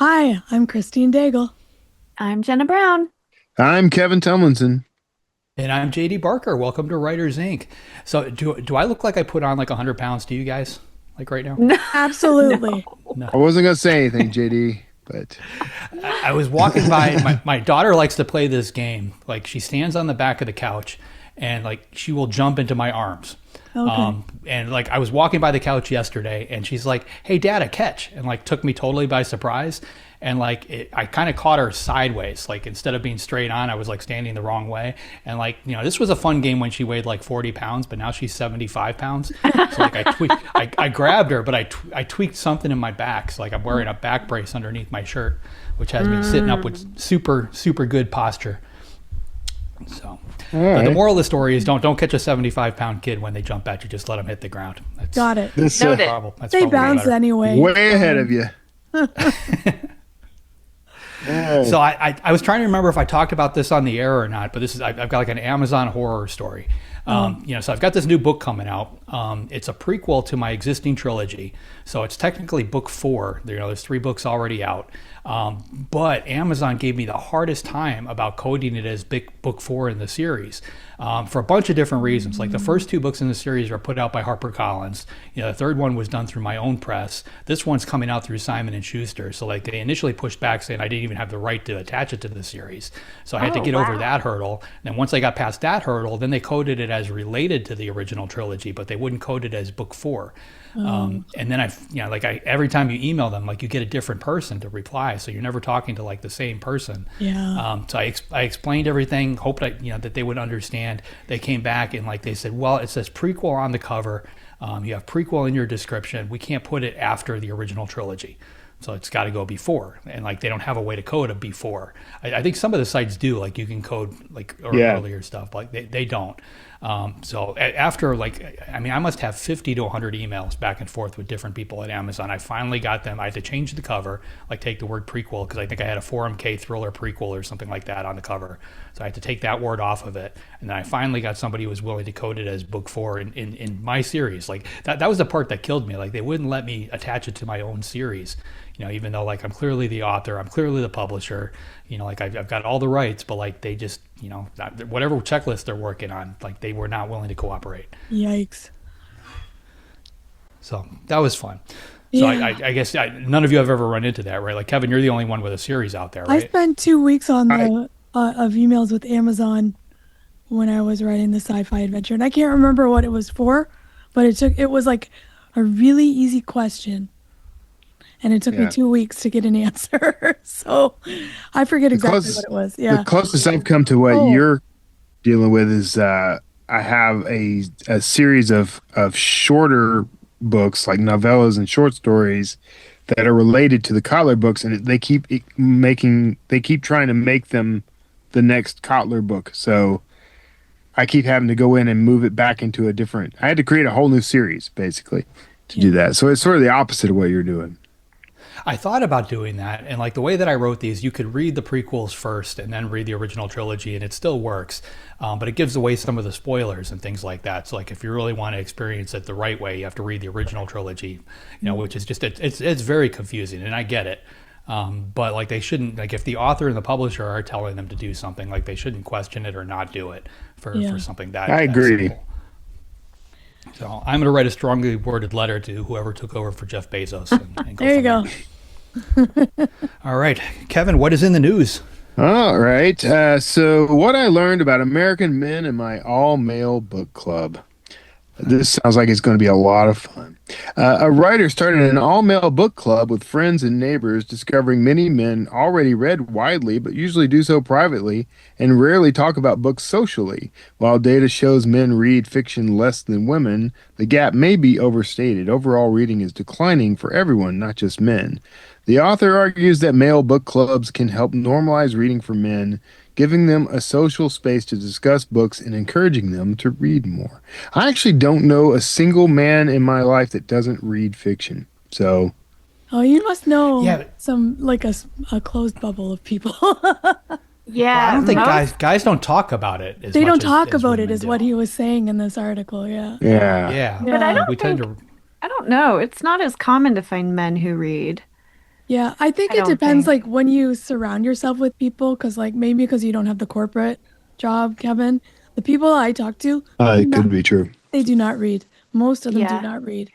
Hi, I'm Christine Daigle. I'm Jena Brown. I'm Kevin Tumlinson. And I'm JD Barker. Welcome to Writers Inc. So do I look like I put on like 100 pounds to you guys like right now? No, Absolutely. no. No. I wasn't gonna say anything, JD, but I was walking by. My daughter likes to play this game. Like she stands on the back of the couch and like she will jump into my arms. Okay. And like I was walking by the couch yesterday and she's like, "Hey dad, a catch." And like took me totally by surprise. And like I kind of caught her sideways. Like instead of being straight on, I was like standing the wrong way. And like, this was a fun game when she weighed like 40 pounds, but now she's 75 pounds. So like I grabbed her, but I tweaked something in my back. So like I'm wearing a back brace underneath my shirt, which has me sitting up with super, super good posture. So the moral of the story is don't catch a 75-pound kid when they jump at you. Just let them hit the ground. Got it. this Noted. That's They probably bounce better. anyway. way ahead of you. So I was trying to remember if I talked about this on the air or not, but I've got like an Amazon horror story. So I've got this new book coming out. It's a prequel to my existing trilogy, so it's technically book 4. There's 3 books already out, but Amazon gave me the hardest time about coding it as book 4 in the series. For a bunch of different reasons. Like the first 2 books in the series are put out by HarperCollins. The third one was done through my own press. This one's coming out through Simon and Schuster. So like they initially pushed back saying I didn't even have the right to attach it to the series. So I had to get over that hurdle. And once I got past that hurdle, then they coded it as related to the original trilogy, but they wouldn't code it as book 4. And then every time you email them, like you get a different person to reply, so you're never talking to like the same person. Yeah. So I explained everything, hoped that they would understand. They came back and like they said, well, it says prequel on the cover. You have prequel in your description. We can't put it after the original trilogy. So it's got to go before, and like they don't have a way to code a before. I think some of the sites do, like you can code like earlier stuff, but like they don't. After I must have 50 to 100 emails back and forth with different people at Amazon. I finally got them. I had to change the cover, like take the word prequel, because I think I had a 4MK thriller prequel or something like that on the cover. So I had to take that word off of it. And then I finally got somebody who was willing to code it as book 4 in my series. Like that was the part that killed me. Like they wouldn't let me attach it to my own series. Even though like I'm clearly the author, I'm clearly the publisher, like I've got all the rights, but like they just, whatever checklist they're working on, like they were not willing to cooperate. Yikes. So that was fun. So Yeah. I guess none of you have ever run into that, right? Like Kevin, you're the only one with a series out there, I right? spent 2 weeks on the of emails with Amazon when I was writing the sci-fi adventure, and I can't remember what it was for, but it was like a really easy question. And it took me 2 weeks to get an answer. So I forget exactly what it was. Yeah. The closest I've come to what you're dealing with is I have a series of shorter books, like novellas and short stories that are related to the Kotler books, and they keep trying to make them the next Kotler book. So I keep having to go in and move it back into I had to create a whole new series basically to do that. So it's sort of the opposite of what you're doing. I thought about doing that, and like the way that I wrote these, you could read the prequels first and then read the original trilogy, and it still works, but it gives away some of the spoilers and things like that. So like if you really want to experience it the right way, you have to read the original trilogy, which is just it's very confusing, and I get it. But like they shouldn't, like if the author and the publisher are telling them to do something, like they shouldn't question it or not do it for something that I agree. simple. So I'm going to write a strongly worded letter to whoever took over for Jeff Bezos. And go There you from go. All right, Kevin, what is in the news? All right. So what I learned about American men in my all-male book club. This sounds like it's going to be a lot of fun. A writer started an all-male book club with friends and neighbors, discovering many men already read widely, but usually do so privately and rarely talk about books socially. While data shows men read fiction less than women, the gap may be overstated. Overall reading is declining for everyone, not just men. The author argues that male book clubs can help normalize reading for men, giving them a social space to discuss books and encouraging them to read more. I actually don't know a single man in my life that doesn't read fiction. So, Oh, you must know Yeah. some like a closed bubble of people. Yeah, I don't think most- guys don't talk about it as They much don't as- talk as about it, women is do. what he was saying in this article. Yeah. Yeah, But I Yeah. don't we tend think to. I don't know. It's not as common to find men who read. Yeah, I think I it don't depends think. like when you surround yourself with people, because like maybe because you don't have the corporate job, Kevin, the people I talk to do It not could be true. they do not read. Most of them do Yeah. not read.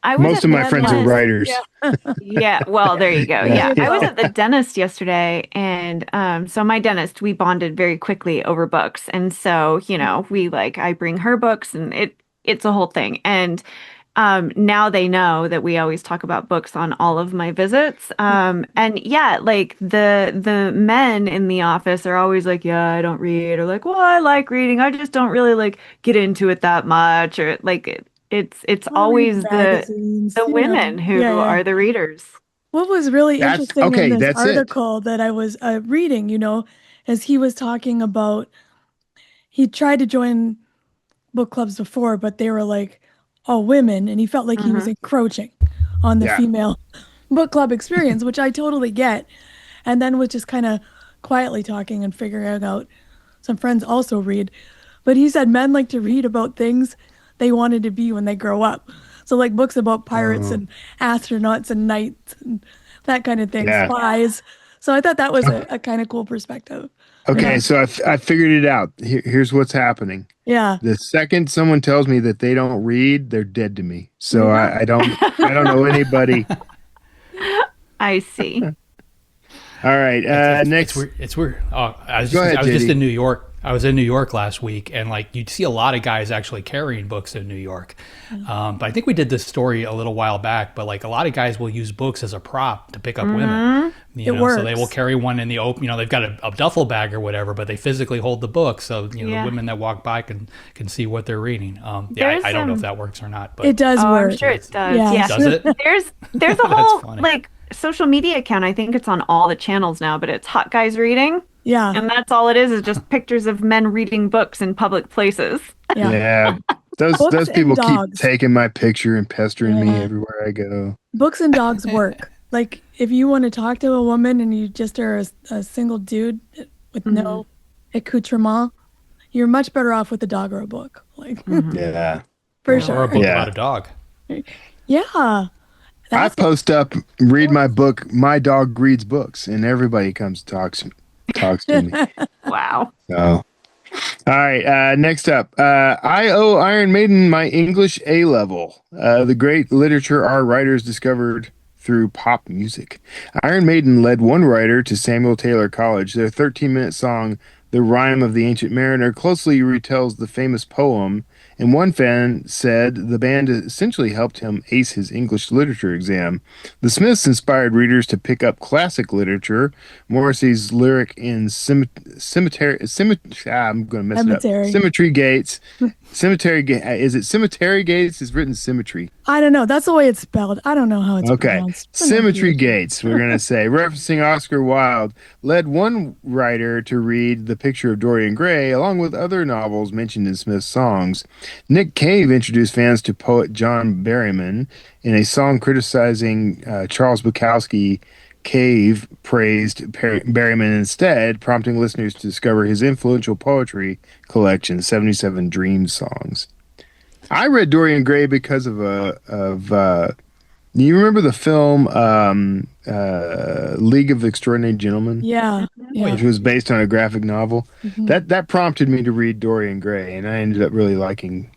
I was Most at of the my Bad friends are luck. dentist. writers. Yeah. Yeah, well, there you go. Yeah. Yeah, There you I was go. at the dentist yesterday, and so my dentist, we bonded very quickly over books, and so we like I bring her books, and it's a whole thing. And now they know that we always talk about books on all of my visits. And yeah, like the men in the office are always like, yeah, I don't read, or like, well, I like reading, I just don't really like get into it that much, or like it's I read always magazines, the women who Yeah, yeah. are the readers. What was really That's interesting in okay. this That's it. article that I was reading, is he was talking about he tried to join book clubs before, but they were like all women, and he felt like he was Hmm. encroaching on the Yeah. female book club experience, which I totally get. And then was just kind of quietly talking and figuring out some friends also read. But he said men like to read about things they wanted to be when they grow up. So like books about pirates Oh, and astronauts and knights and that kind of thing, yeah. spies. So I thought that was a kind of cool perspective. Okay, Yeah. so I figured it out. Here's what's happening. Yeah. The second someone tells me that they don't read, they're dead to me. So Yeah. I don't know anybody. I see. All right. It's Next, weird. It's weird. go ahead, I was just JD. in New York. I was in New York last week, and like you'd see a lot of guys actually carrying books in New York. But I think we did this story a little while back. But like a lot of guys will use books as a prop to pick up women. It So they will works. carry one in the open. They've got a duffel bag or whatever, but they physically hold the book, so the Yeah. women that walk by can see what they're reading. There's I don't know if that works or not, but It does Oh, I'm work. sure it does. Yeah. Yeah. does it? There's a That's whole funny. like social media account. I think it's on all the channels now, but it's Hot Guys Reading. Yeah. And that's all it is just pictures of men reading books in public places. Yeah. Yeah. Those Books those and people keep dogs. taking my picture and pestering me Yeah. everywhere I go. Books and dogs work. Like if you want to talk to a woman and you just are a single dude with Hmm. no accoutrement, you're much better off with a dog or a book. Like Hmm. Yeah. for Or a sure. book Yeah. about a dog. Yeah. I That's post up, read my book. My dog reads books, and everybody comes talks to me. Wow. So, all right. Next up, I owe Iron Maiden my English A level. The great literature our writers discovered through pop music. Iron Maiden led one writer to Samuel Taylor College. Their 13-minute song, "The Rime of the Ancient Mariner," closely retells the famous poem. And one fan said the band essentially helped him ace his English literature exam. The Smiths inspired readers to pick up classic literature. Morrissey's lyric in I'm going to mess it up. cemetery. Symmetry Gates. Is it Cemetery Gates? It's written Symmetry. I don't know. That's the way it's spelled. I don't know how it's Okay. pronounced. Symmetry Gates, we're going to say, referencing Oscar Wilde, led one writer to read The Picture of Dorian Gray, along with other novels mentioned in Smith's songs. Nick Cave introduced fans to poet John Berryman in a song criticizing Charles Bukowski. Cave praised Berryman instead, prompting listeners to discover his influential poetry collection, 77 Dream Songs. I read Dorian Gray because do you remember the film League of Extraordinary Gentlemen, Yeah. Yeah. which was based on a graphic novel? Mhm. That prompted me to read Dorian Gray, and I ended up really liking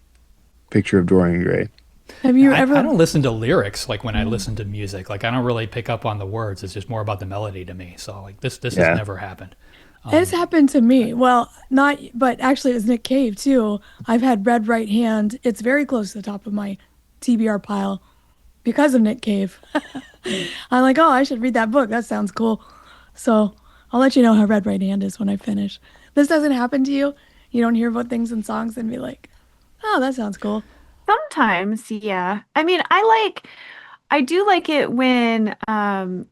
Picture of Dorian Gray. Have you I ever don't listen to lyrics like when I listen to music. Like I don't really pick up on the words. It's just more about the melody to me. So like this Yeah. has never happened. It's happened to me. Well, not, but actually, it was Nick Cave too. I've had Red Right Hand. It's very close to the top of my TBR pile because of Nick Cave. I'm like, oh, I should read that book. That sounds cool. So I'll let you know how Red Right Hand is when I finish. This doesn't happen to you. You don't hear about things in songs and be like, oh, that sounds cool. Sometimes, yeah. I mean, I do like it when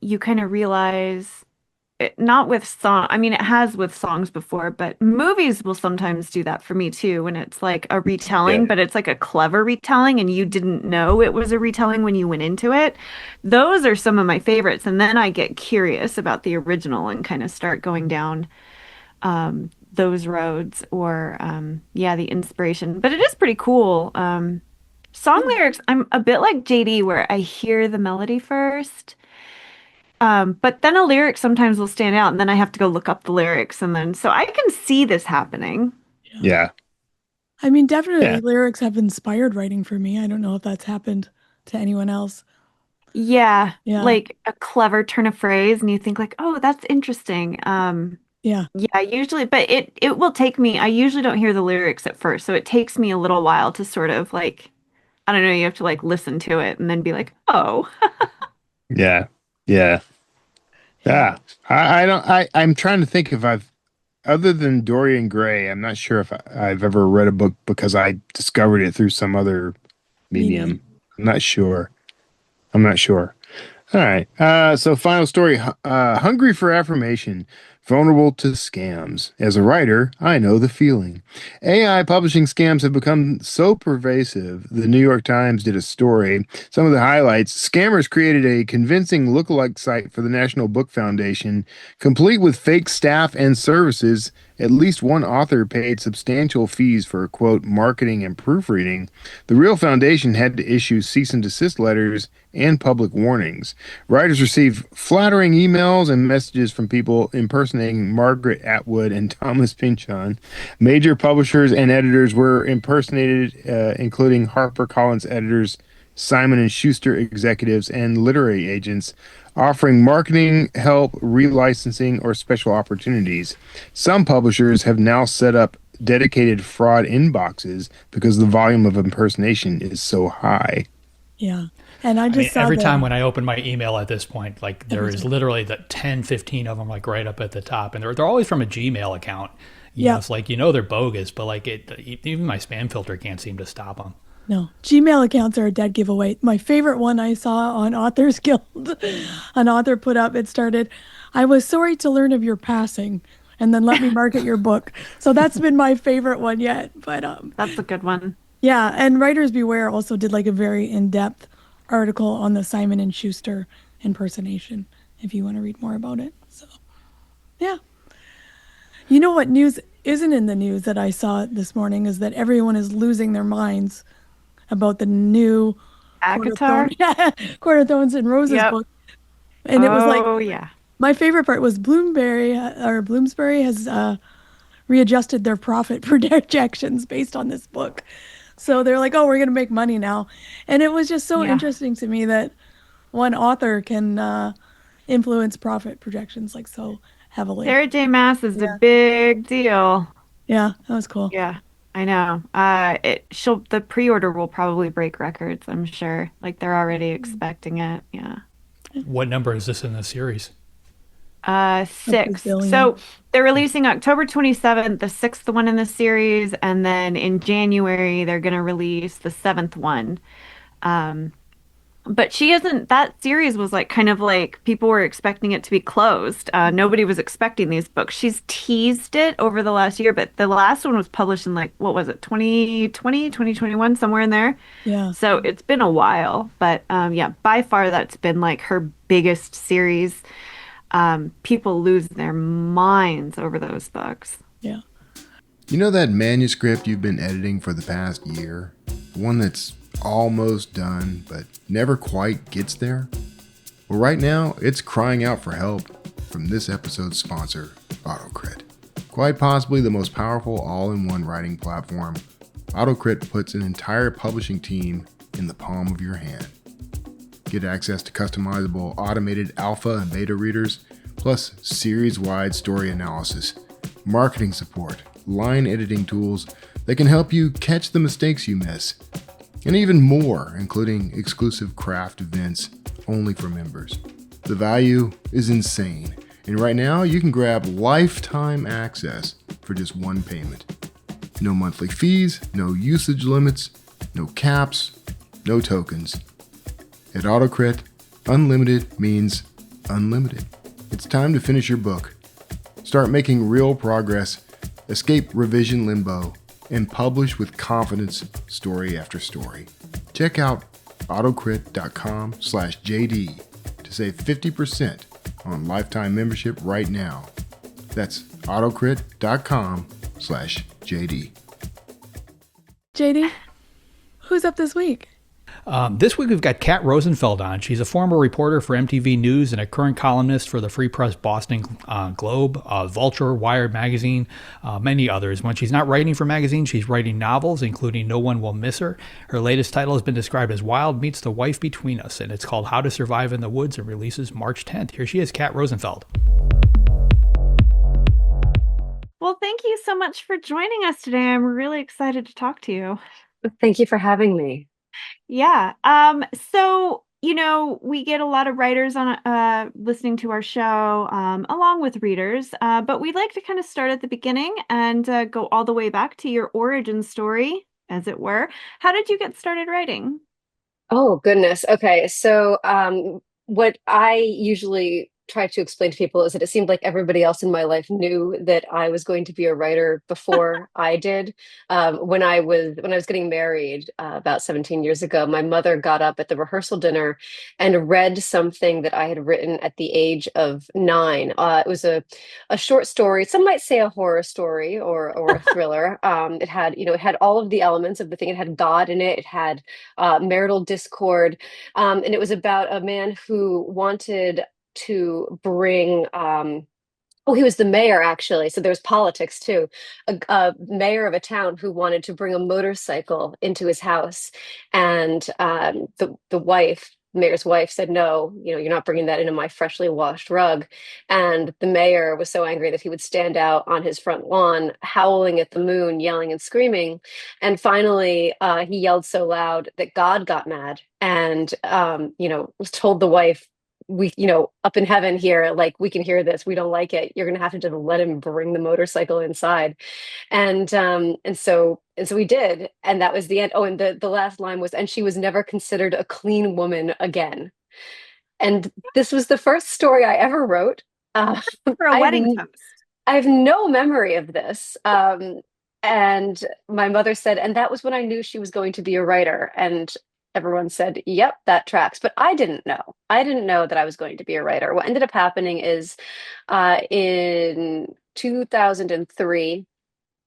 you kind of realize not with song. I mean, it has with songs before, but movies will sometimes do that for me too, when it's like a Yeah. retelling, but it's like a clever retelling and you didn't know it was a retelling when you went into it. Those are some of my favorites. And then I get curious about the original and kind of start going down those roads or yeah, the inspiration. But it is pretty cool. Song lyrics, I'm a bit like JD where I hear the melody first But then a lyric sometimes will stand out, and then I have to go look up the lyrics, and then so I can see this happening. Yeah. Yeah. I mean, definitely Yeah. lyrics have inspired writing for me. I don't know if that's happened to anyone else. Yeah, Yeah. like a clever turn of phrase, and you think like, oh, that's interesting. Yeah. Yeah, usually, but it will take me. I usually don't hear the lyrics at first, so it takes me a little while to sort of like, I don't know, you have to like listen to it and then be like, oh, Yeah. Yeah. Yeah. Yeah. I don't, I'm trying to think if I've, other than Dorian Gray, I'm not sure if I've ever read a book because I discovered it through some other Medium. medium. I'm not sure. I'm not sure. All right. So final story. Hungry for affirmation, vulnerable to scams. As a writer, I know the feeling. AI publishing scams have become so pervasive. The New York Times did a story. Some of the highlights: scammers created a convincing lookalike site for the National Book Foundation, complete with fake staff and services. At least one author paid substantial fees for, quote, marketing and proofreading. The real foundation had to issue cease and desist letters and public warnings. Writers receive flattering emails and messages from people impersonating Margaret Atwood and Thomas Pynchon. Major publishers and editors were impersonated, including HarperCollins editors, Simon and Schuster executives, and literary agents, offering marketing help, relicensing, or special opportunities. Some publishers have now set up dedicated fraud inboxes because the volume of impersonation is so high. Yeah. And I I just mean, saw every the time when I open my email at this point, like there every is time. literally the 10, 15 of them like right up at the top. And they're always from a Gmail account. You know, Yeah. it's like, they're bogus, but like even my spam filter can't seem to stop them. No. Gmail accounts are a dead giveaway. My favorite one I saw on Authors Guild, an author put up, it started, I was sorry to learn of your passing, and then let me market your book. So that's been my favorite one yet. But that's a good one. yeah, and Writers Beware also did like a very in-depth article on the Simon and Schuster impersonation if you want to read more about it. So, yeah. You know what news isn't in the news that I saw this morning is that everyone is losing their minds about the new Court of Akatar? Thorns, Court of Thorns and Roses Yep. book. And it was like, Oh, yeah. my favorite part was Bloomsbury has readjusted their profit projections based on this book. So they're like, oh, we're going to make money now. And it was just so Yeah. interesting to me that one author can influence profit projections like so heavily. Sarah J. Maas is Yeah. a big deal. Yeah, that was cool. Yeah, I know. The pre-order will probably break records, I'm sure. Like they're already expecting it. Yeah. What number is this in the series? 6. Billion. So they're releasing October 27th, the sixth one in the series, and then in January they're gonna release the seventh one. But that series was like kind of like people were expecting it to be closed. Nobody was expecting these books. She's teased it over the last year, but the last one was published in like, what was it, 2020, 2021, somewhere in there. Yeah. So it's been a while, but yeah, by far that's been like her biggest series. People lose their minds over those books. Yeah. You know that manuscript you've been editing for the past year? The one that's almost done, but never quite gets there? Well, right now, it's crying out for help from this episode's sponsor, AutoCrit. Quite possibly the most powerful all-in-one writing platform, AutoCrit puts an entire publishing team in the palm of your hand. Get access to customizable automated alpha and beta readers, plus series-wide story analysis, marketing support, line editing tools that can help you catch the mistakes you miss, and even more, including exclusive craft events only for members. The value is insane, and right now you can grab lifetime access for just one payment. No monthly fees, no usage limits, no caps, no tokens. At AutoCrit, unlimited means unlimited. It's time to finish your book. Start making real progress, escape revision limbo, and publish with confidence story after story. Check out autocrit.com/JD to save 50% on lifetime membership right now. That's autocrit.com/JD. JD, who's up this week? This week we've got Kat Rosenfield on. She's a former reporter for MTV News and a current columnist for the Free Press Boston Globe, Vulture, Wired Magazine, many others. When she's not writing for magazines, she's writing novels, including No One Will Miss Her. Her latest title has been described as Wild Meets the Wife Between Us, and it's called How to Survive in the Woods and releases March 10th. Here she is, Kat Rosenfield. Well, thank you so much for joining us today. I'm really excited to talk to you. Thank you for having me. Yeah. So, we get a lot of writers on listening to our show, along with readers, but we'd like to kind of start at the beginning and go all the way back to your origin story, as it were. How did you get started writing? Oh, goodness. Okay. So, what I usually try to explain to people is that it seemed like everybody else in my life knew that I was going to be a writer before I did. When I was getting married about 17 years ago, my mother got up at the rehearsal dinner and read something that I had written at the age of 9. It was a short story. Some might say a horror story or a thriller. It had all of the elements of the thing. It had God in it. It had marital discord, and it was about a man who wanted to bring he was the mayor, actually, so there was politics too. A mayor of a town who wanted to bring a motorcycle into his house, and the mayor's wife said, no, you're not bringing that into my freshly washed rug. And the mayor was so angry that he would stand out on his front lawn howling at the moon, yelling and screaming. And finally he yelled so loud that God got mad and told the wife, we, up in heaven here, like, we can hear this, we don't like it, you're gonna have to just let him bring the motorcycle inside. And so we did, and that was the end. Oh, and the last line was, and she was never considered a clean woman again. And this was the first story I ever wrote. For a I have, wedding toast. I have no memory of this. And my mother said, and that was when I knew she was going to be a writer. And everyone said, yep, that tracks. But I didn't know. I didn't know that I was going to be a writer. What ended up happening is in 2003,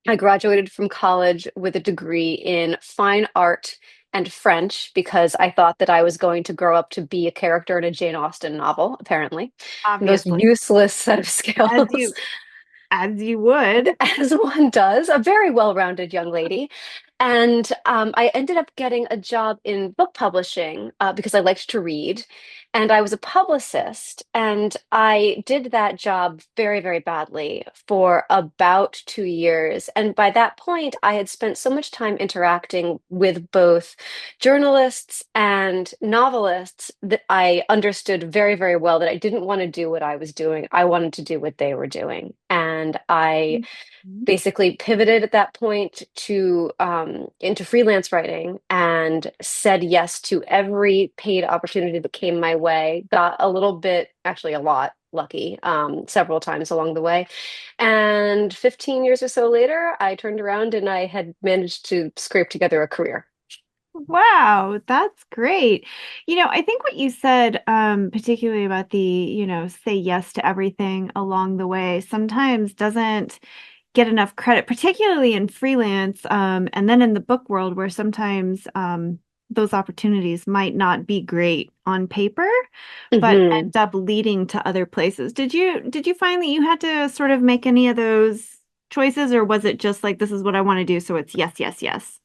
I graduated from college with a degree in fine art and French because I thought that I was going to grow up to be a character in a Jane Austen novel, apparently. The most Obviously, useless set of as skills, you would. as one does, a very well-rounded young lady. And I ended up getting a job in book publishing because I liked to read. And I was a publicist. And I did that job very, very badly for about 2 years. And by that point, I had spent so much time interacting with both journalists and novelists that I understood very, very well that I didn't want to do what I was doing. I wanted to do what they were doing. And I basically pivoted at that point to into freelance writing and said yes to every paid opportunity that came my way. Got a little bit, actually a lot, lucky several times along the way. And 15 years or so later, I turned around and I had managed to scrape together a career. Wow, that's great. I think what you said, particularly about the, say yes to everything along the way, sometimes doesn't get enough credit, particularly in freelance, and then in the book world, where sometimes those opportunities might not be great on paper, but Mhm. end up leading to other places. Did you find that you had to sort of make any of those choices, or was it just like, this is what I want to do, so it's yes, yes, yes?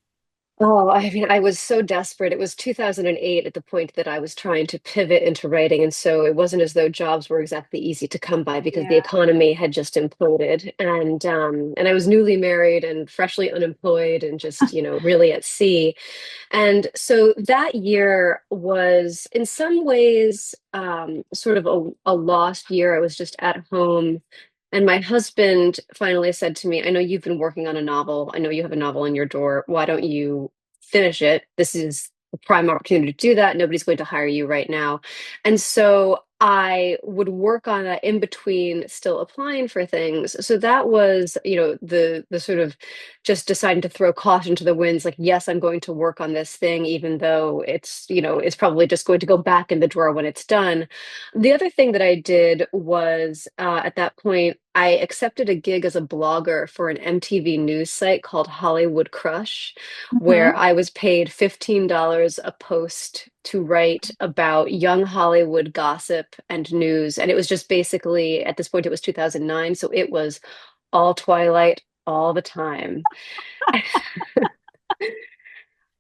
Oh, I mean, I was so desperate. It was 2008 at the point that I was trying to pivot into writing. And so it wasn't as though jobs were exactly easy to come by because the Yeah. economy had just imploded. And I was newly married and freshly unemployed and just, really at sea. And so that year was in some ways sort of a lost year. I was just at home. And my husband finally said to me, I know you've been working on a novel. I know you have a novel in your drawer. Why don't you finish it? This is a prime opportunity to do that. Nobody's going to hire you right now. And so I would work on that in between still applying for things. So that was, the sort of just deciding to throw caution to the winds, like, yes, I'm going to work on this thing, even though it's probably just going to go back in the drawer when it's done. The other thing that I did was at that point, I accepted a gig as a blogger for an MTV news site called Hollywood Crush, where Mhm. I was paid $15 a post to write about young Hollywood gossip and news. And it was just basically, at this point, it was 2009. So it was all Twilight all the time.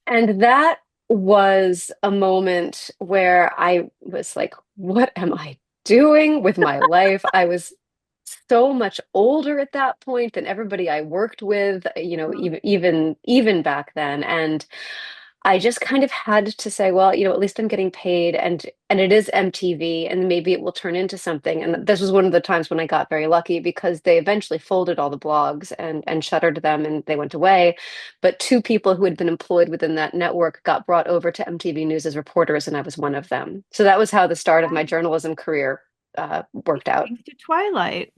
And that was a moment where I was like, what am I doing with my life? I was so much older at that point than everybody I worked with, even back then. And I just kind of had to say, well, at least I'm getting paid and it is MTV and maybe it will turn into something. And this was one of the times when I got very lucky because they eventually folded all the blogs and shuttered them and they went away. But two people who had been employed within that network got brought over to MTV News as reporters, and I was one of them. So that was how the start of my journalism career worked out. Thanks to Twilight.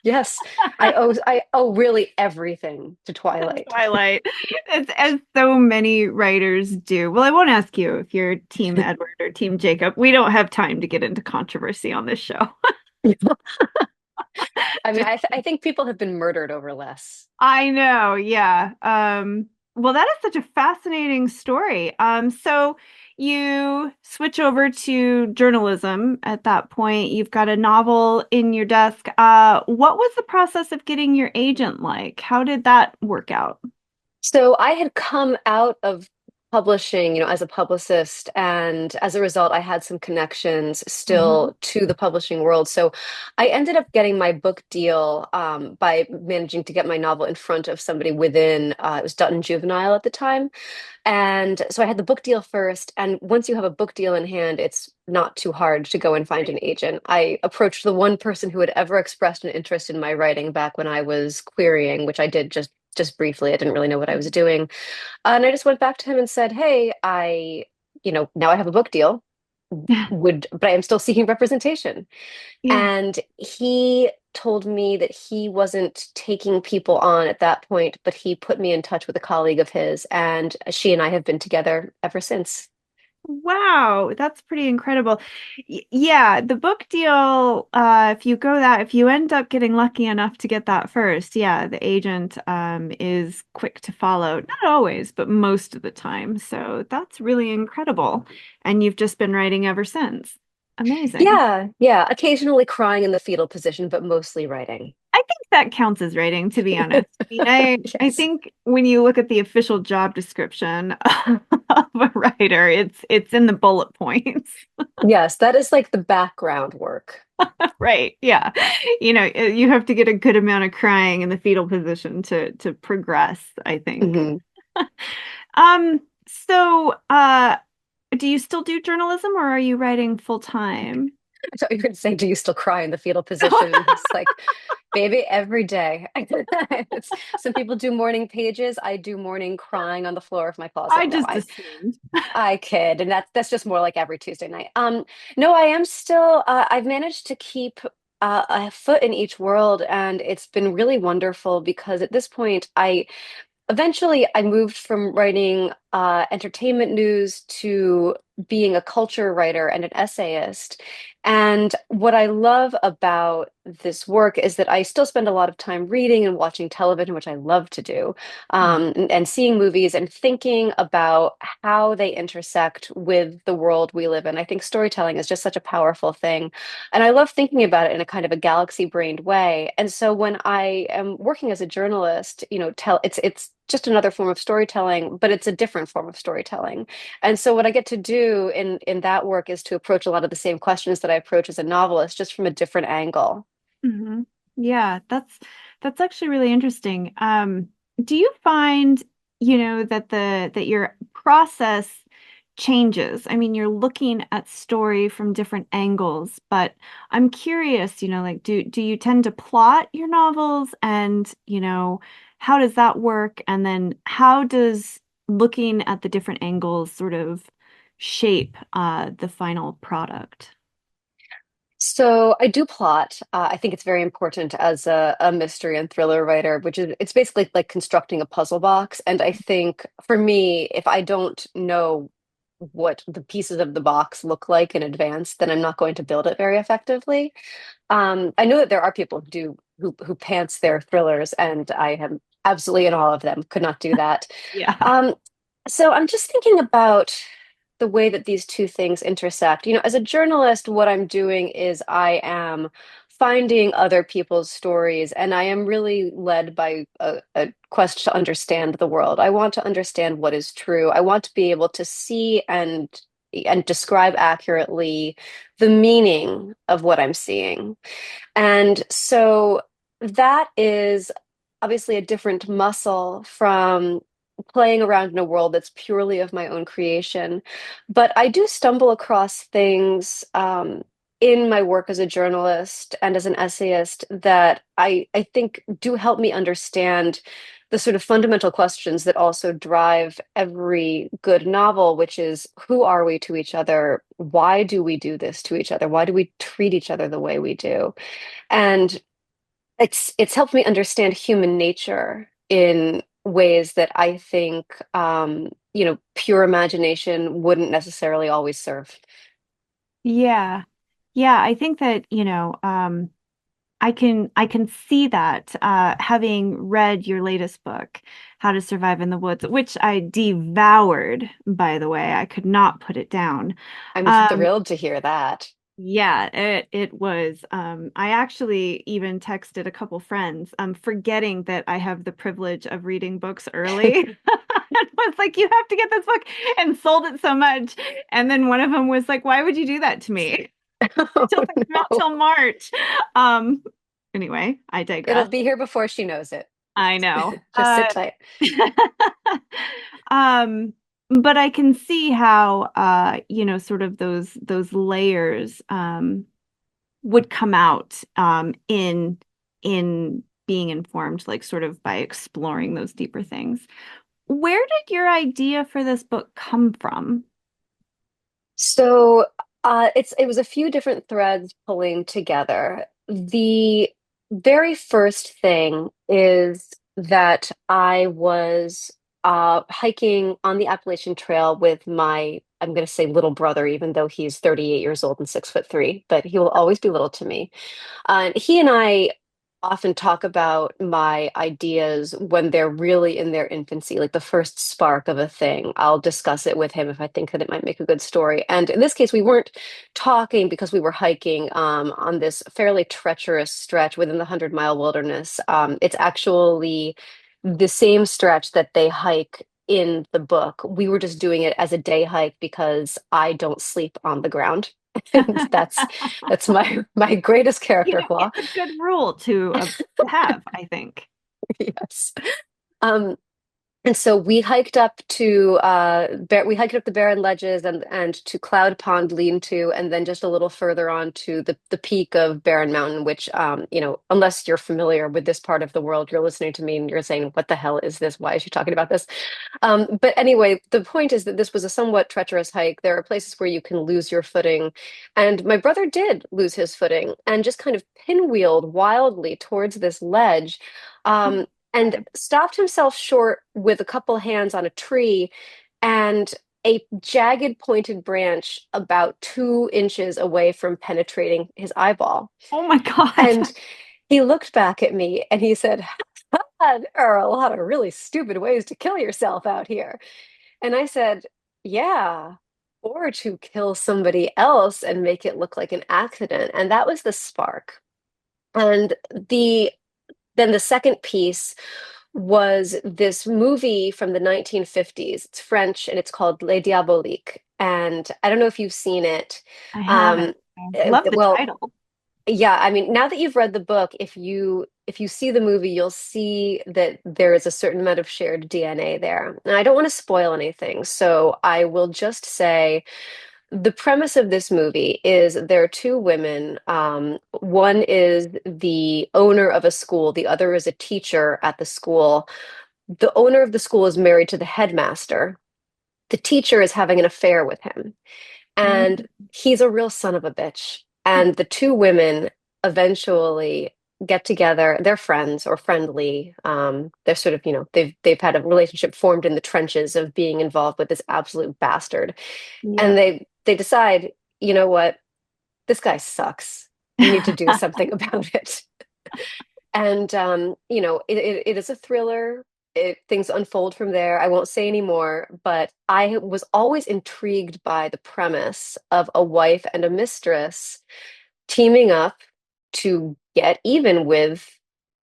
Yes, I owe really everything to Twilight. Twilight, as so many writers do. Well, I won't ask you if you're Team Edward or Team Jacob. We don't have time to get into controversy on this show. I mean, Just, I think people have been murdered over less. I know, yeah. Well, that is such a fascinating story. So you switch over to journalism at that point. You've got a novel in your desk. What was the process of getting your agent like? How did that work out? So I had come out of publishing, as a publicist, and as a result, I had some connections Mhm. still to the publishing world. So I ended up getting my book deal by managing to get my novel in front of somebody within, it was Dutton Juvenile at the time. And so I had the book deal first. And once you have a book deal in hand, it's not too hard to go and find an agent. I approached the one person who had ever expressed an interest in my writing back when I was querying, which I did just briefly. I didn't really know what I was doing. And I just went back to him and said, "Hey, now I have a book deal. But I am still seeking representation." Yeah. And he told me that he wasn't taking people on at that point, but he put me in touch with a colleague of his, and she and I have been together ever since. Wow, that's pretty incredible. Yeah, the book deal, if you end up getting lucky enough to get that first, yeah, the agent is quick to follow. Not always, but most of the time. So that's really incredible. And you've just been writing ever since. Amazing. Yeah, yeah, occasionally crying in the fetal position, but mostly writing. I think that counts as writing, to be honest. I mean, I Yes. think when you look at the official job description of a writer, it's in the bullet points. Yes, that is like the background work. Right. Yeah. You have to get a good amount of crying in the fetal position to progress, I think. Mhm. So do you still do journalism or are you writing full time? So you could say, do you still cry in the fetal position? And it's like, baby, every day. Some people do morning pages. I do morning crying on the floor of my I closet. No, just I assumed. I kid, and that's just more like every Tuesday night. No, I am still. I've managed to keep a foot in each world, and it's been really wonderful because at this point, I moved from writing entertainment news to being a culture writer and an essayist. And what I love about this work is that I still spend a lot of time reading and watching television, which I love to do, Mhm. and seeing movies and thinking about how they intersect with the world we live in. I think storytelling is just such a powerful thing. And I love thinking about it in a kind of a galaxy-brained way. And so when I am working as a journalist, it's just another form of storytelling, but it's a different form of storytelling. And so what I get to do in that work is to approach a lot of the same questions that I approach as a novelist, just from a different angle. Mhm. Yeah, that's actually really interesting. Do you find, that your process changes? I mean, you're looking at story from different angles, but I'm curious, like do you tend to plot your novels and, how does that work? And then how does looking at the different angles sort of shape the final product? So I do plot. I think it's very important as a mystery and thriller writer, which is it's basically like constructing a puzzle box. And I think for me, if I don't know what the pieces of the box look like in advance, then I'm not going to build it very effectively. I know that there are people who do who pants their thrillers, and I am absolutely in all of them. Could not do that. Yeah. Um, so I'm just thinking about the way that these two things intersect. As a journalist, what I'm doing is I am finding other people's stories, and I am really led by a quest to understand the world. I want to understand what is true. I want to be able to see and describe accurately the meaning of what I'm seeing. And so that is obviously a different muscle from playing around in a world that's purely of my own creation. But I do stumble across things in my work as a journalist and as an essayist that I think do help me understand the sort of fundamental questions that also drive every good novel, which is who are we to each other? Why do we do this to each other? Why do we treat each other the way we do? And it's helped me understand human nature in ways that I think pure imagination wouldn't necessarily always serve. Yeah. Yeah, I think that, I can see that having read your latest book, How to Survive in the Woods, which I devoured, by the way. I could not put it down. I'm Um, thrilled to hear that. yeah, it was. I actually even texted a couple friends, forgetting that I have the privilege of reading books early. And was like, you have to get this book, and sold it so much. And then one of them was like, why would you do that to me? Oh It doesn't come out no. till March. Um, anyway, I It'll digress. be here before she knows it. I know. Just sit tight. Um, but I can see how sort of those layers would come out in being informed, like sort of by exploring those deeper things. Where did your idea for this book come from? So it was a few different threads pulling together. The very first thing is that I was hiking on the Appalachian Trail with my, I'm going to say little brother, even though he's 38 years old and 6'3", but he will always be little to me. He and I often talk about my ideas when they're really in their infancy, like the first spark of a thing. I'll discuss it with him if I think that it might make a good story. And in this case, we weren't talking because we were hiking on this fairly treacherous stretch within the 100-mile wilderness. It's actually the same stretch that they hike in the book. We were just doing it as a day hike because I don't sleep on the ground. And that's my greatest character flaw. It's a good rule to have, I think. Yes. Um, and so we hiked up the barren ledges and to Cloud Pond Lean-to, and then just a little further on to the peak of Barren Mountain, which unless you're familiar with this part of the world, you're listening to me and you're saying, what the hell is this? Why is she talking about this? But anyway, the point is that this was a somewhat treacherous hike. There are places where you can lose your footing. And my brother did lose his footing and just kind of pinwheeled wildly towards this ledge, and stopped himself short with a couple hands on a tree and a jagged pointed branch about 2 inches away from penetrating his eyeball. Oh my God. And he looked back at me and he said, there are a lot of really stupid ways to kill yourself out here. And I said, yeah, or to kill somebody else and make it look like an accident. And that was the spark. And then the second piece was this movie from the 1950s. It's French and it's called Les Diaboliques. And I don't know if you've seen it. I haven't. Um, I love the well, title. yeah, I mean, now that you've read the book, if you see the movie, you'll see that there is a certain amount of shared DNA there. And I don't want to spoil anything, so I will just say the premise of this movie is there are two women. One is the owner of a school, the other is a teacher at the school. The owner of the school is married to the headmaster. The teacher is having an affair with him, and he's a real son of a bitch. And the two women eventually get together. They're friends or friendly. They're sort of, they've had a relationship formed in the trenches of being involved with this absolute bastard. Yeah. And they decide, you know what, this guy sucks. We need to do something about it. And it is a thriller. Things unfold from there. I won't say any more, but I was always intrigued by the premise of a wife and a mistress teaming up to get even with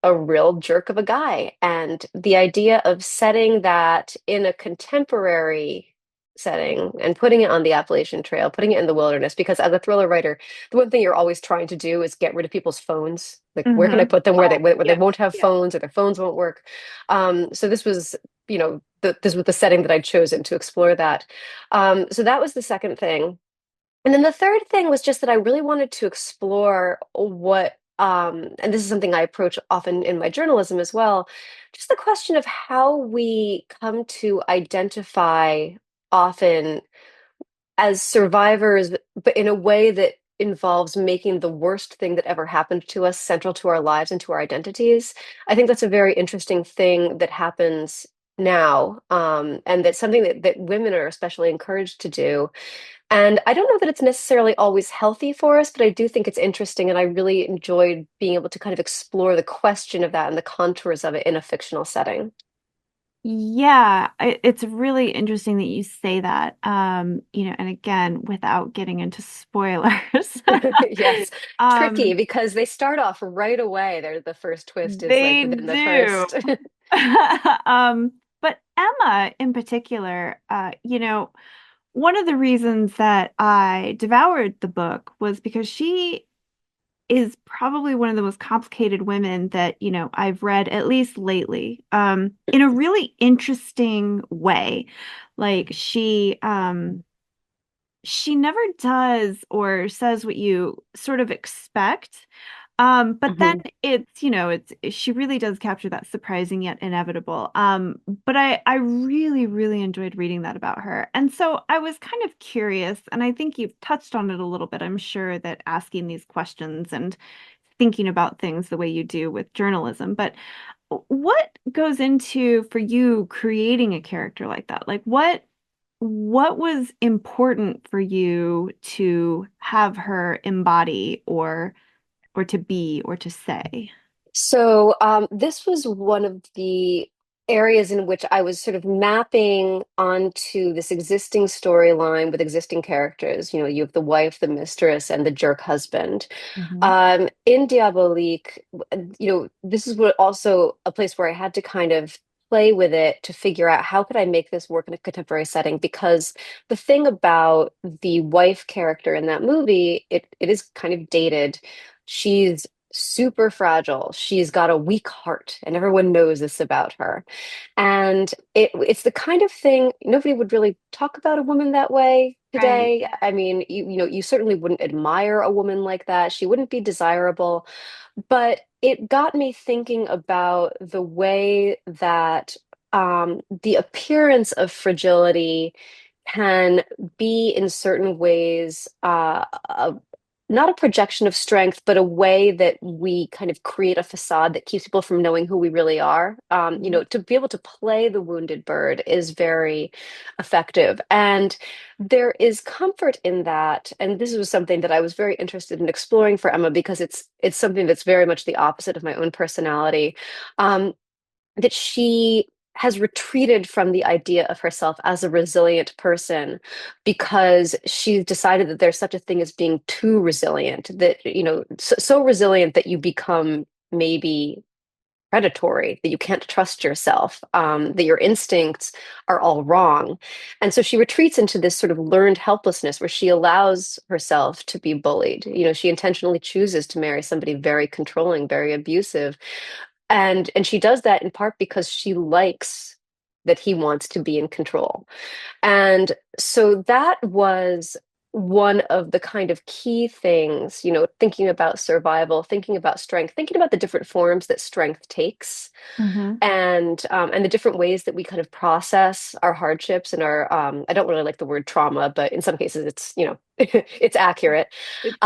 a real jerk of a guy. And the idea of setting that in a contemporary setting and putting it on the Appalachian Trail, putting it in the wilderness, because as a thriller writer, the one thing you're always trying to do is get rid of people's phones. Like, where can I Hmm. put them Oh, where they yeah. won't have Yeah. phones or their phones won't work? So this was, this was the setting that I'd chosen to explore that. So that was the second thing. And then the third thing was just that I really wanted to explore and this is something I approach often in my journalism as well, just the question of how we come to identify often as survivors, but in a way that involves making the worst thing that ever happened to us central to our lives and to our identities. I think that's a very interesting thing that happens now, and that's something that women are especially encouraged to do. And I don't know that it's necessarily always healthy for us, but I do think it's interesting. And I really enjoyed being able to kind of explore the question of that and the contours of it in a fictional setting. Yeah, it's really interesting that you say that. And again, without getting into spoilers. Yes, tricky Um, because they start off right away. The first twist is like they within the do. first. Um, but Emma in particular, one of the reasons that I devoured the book was because she is probably one of the most complicated women that, I've read at least lately, in a really interesting way. Like she never does or says what you sort of expect. But then Mhm. she really does capture that surprising yet inevitable. But I really, really enjoyed reading that about her. And so I was kind of curious, and I think you've touched on it a little bit. I'm sure that asking these questions and thinking about things the way you do with journalism, but what goes into for you creating a character like that? Like what was important for you to have her embody or to be or to say? So, this was one of the areas in which I was sort of mapping onto this existing storyline with existing characters. You know, you have the wife, the mistress, and the jerk husband. Hmm. In Diabolique, this is what also a place where I had to kind of play with it to figure out how could I make this work in a contemporary setting, because the thing about the wife character in that movie, it is kind of dated. She's super fragile. She's got a weak heart, and everyone knows this about her. And it's the kind of thing nobody would really talk about a woman that way Right. today. I mean, you certainly wouldn't admire a woman like that. She wouldn't be desirable. But it got me thinking about the way that the appearance of fragility can be in certain ways not a projection of strength, but a way that we kind of create a facade that keeps people from knowing who we really are. Mhm. To be able to play the wounded bird is very effective. And there is comfort in that. And this was something that I was very interested in exploring for Emma because it's something that's very much the opposite of my own personality. Um, that she has retreated from the idea of herself as a resilient person because she's decided that there's such a thing as being too resilient, that so resilient that you become maybe predatory, that you can't trust yourself, that your instincts are all wrong. And so she retreats into this sort of learned helplessness where she allows herself to be bullied. She intentionally chooses to marry somebody very controlling, very abusive, and she does that in part because she likes that he wants to be in control. And so that was one of the kind of key things, thinking about survival, thinking about strength, thinking about the different forms that strength takes, Hmm. and the different ways that we kind of process our hardships and our I don't really like the word trauma, but in some cases it's it's accurate. It's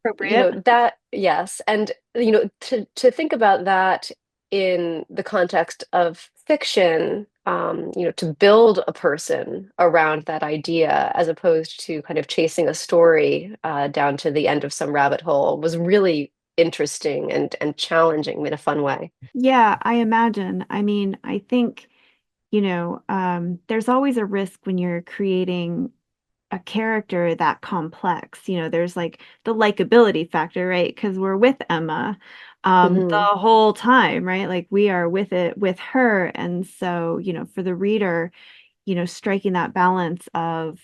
appropriate. That, yes, and to think about that in the context of fiction, to build a person around that idea as opposed to kind of chasing a story down to the end of some rabbit hole was really interesting and challenging in a fun way. Yeah, I imagine. I mean, I think, there's always a risk when you're creating a character that complex. There's like the likability factor, right? Because we're with Emma the Hmm. whole time, right? Like we are with it with her. And so, for the reader, striking that balance of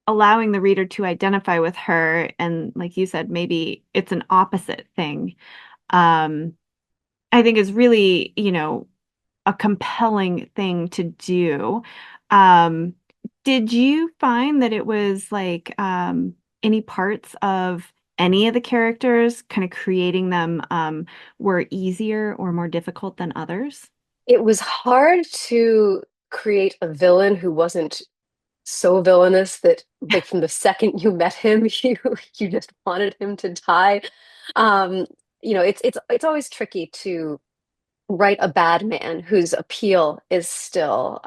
allowing the reader to identify with her, and like you said, maybe it's an opposite thing. Um, I think is really, a compelling thing to do. Um, did you find that it was like any parts of any of the characters kind of creating them were easier or more difficult than others? It was hard to create a villain who wasn't so villainous that like from the second you met him, you just wanted him to die. Um, it's always tricky to write a bad man whose appeal is still